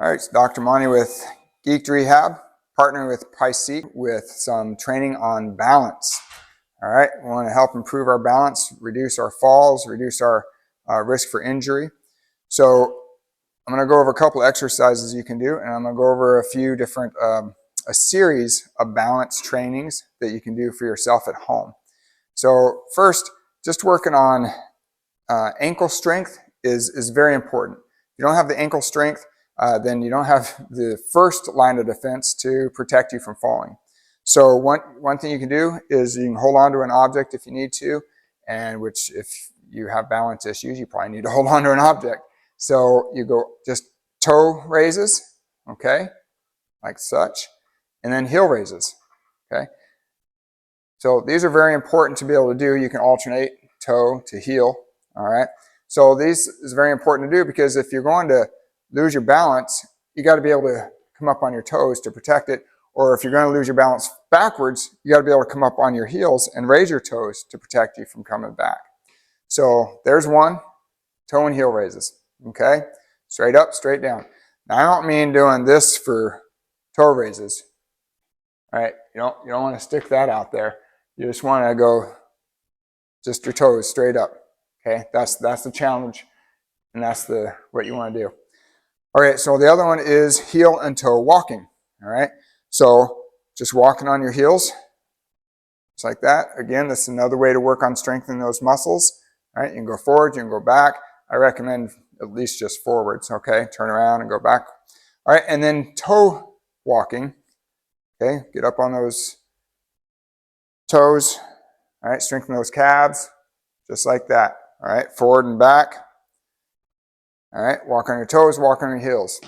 All right, it's Dr. Monte with Geeked Rehab, partnering with Paiseec with some training on balance. All right, we want to help improve our balance, reduce our falls, reduce our risk for injury. So I'm going to go over a couple exercises you can do, and I'm going to go over a few different, a series of balance trainings that you can do for yourself at home. So first, just working on ankle strength is very important. If you don't have the ankle strength, then you don't have the first line of defense to protect you from falling. So one thing you can do is you can hold on to an object if you need to, and which if you have balance issues, you probably need to hold on to an object. So you go just toe raises, okay, like such, and then heel raises, okay. So these are very important to be able to do. You can alternate toe to heel, all right. So these is very important to do because if you're going to lose your balance, you got to be able to come up on your toes to protect it. Or if you're going to lose your balance backwards, you got to be able to come up on your heels and raise your toes to protect you from coming back. So there's one, toe and heel raises, okay? Straight up, straight down. Now I don't mean doing this for toe raises, all right? You don't want to stick that out there. You just want to go just your toes straight up, okay? That's the challenge, and that's what you want to do. All right, so the other one is heel and toe walking, all right? So just walking on your heels, just like that. Again, this is another way to work on strengthening those muscles, all right? You can go forward, you can go back. I recommend at least just forwards, okay? Turn around and go back. All right, and then toe walking, okay? Get up on those toes, all right? Strengthen those calves, just like that, all right? Forward and back. All right, walk on your toes, walk on your heels.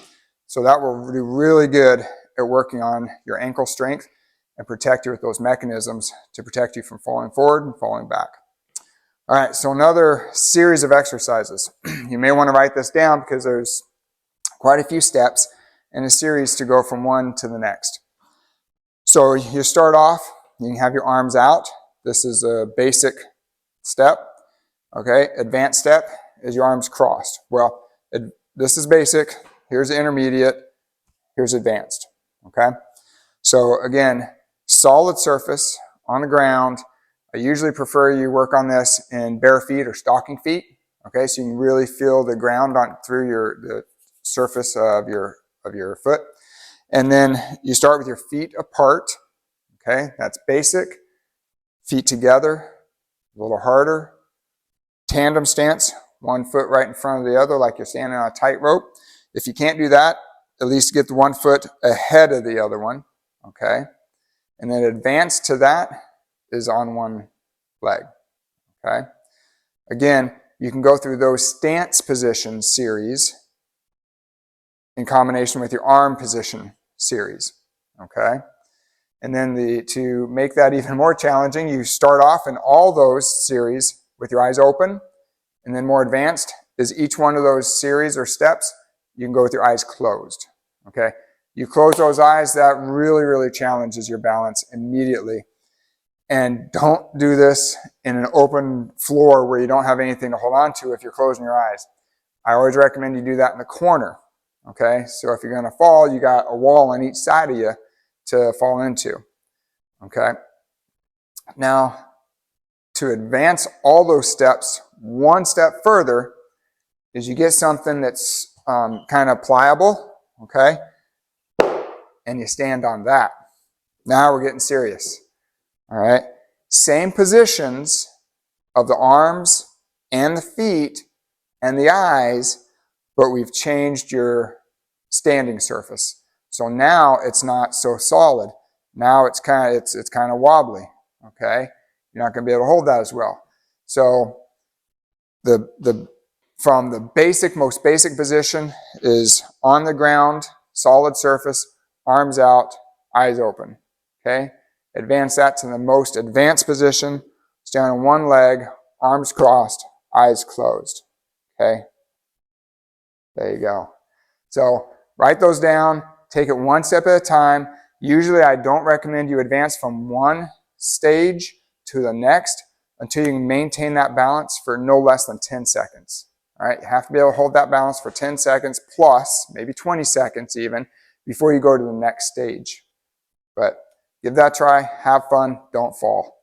So that will do really good at working on your ankle strength and protect you with those mechanisms to protect you from falling forward and falling back. All right, so another series of exercises. You may want to write this down because there's quite a few steps in a series to go from one to the next. So you start off, you can have your arms out. This is a basic step, okay? Advanced step is your arms crossed. Well, this is basic, here's intermediate, here's advanced, okay? So again, solid surface on the ground. I usually prefer you work on this in bare feet or stocking feet, okay? So you can really feel the ground through the surface of your foot. And then you start with your feet apart, okay? That's basic. Feet together, a little harder. Tandem stance. One foot right in front of the other like you're standing on a tightrope. If you can't do that, at least get the one foot ahead of the other one, okay? And then advance to that is on one leg, okay? Again, you can go through those stance position series in combination with your arm position series, okay? And then to make that even more challenging, you start off in all those series with your eyes open. And then more advanced is each one of those series or steps, you can go with your eyes closed, okay? You close those eyes, that really, really challenges your balance immediately. And don't do this in an open floor where you don't have anything to hold on to if you're closing your eyes. I always recommend you do that in the corner, okay? So if you're gonna fall, you got a wall on each side of you to fall into, okay? Now, to advance all those steps, one step further is you get something that's kind of pliable, okay? And you stand on that. Now we're getting serious, all right? Same positions of the arms and the feet and the eyes, but we've changed your standing surface. So now it's not so solid. Now it's kind of wobbly, okay? You're not going to be able to hold that as well. So from the most basic position is on the ground, solid surface, arms out, eyes open, okay? Advance that to the most advanced position, stand on one leg, arms crossed, eyes closed, okay? There you go. So write those down, take it one step at a time. Usually I don't recommend you advance from one stage to the next until you can maintain that balance for no less than 10 seconds. All right, you have to be able to hold that balance for 10 seconds plus, maybe 20 seconds even, before you go to the next stage. But give that a try, have fun, don't fall.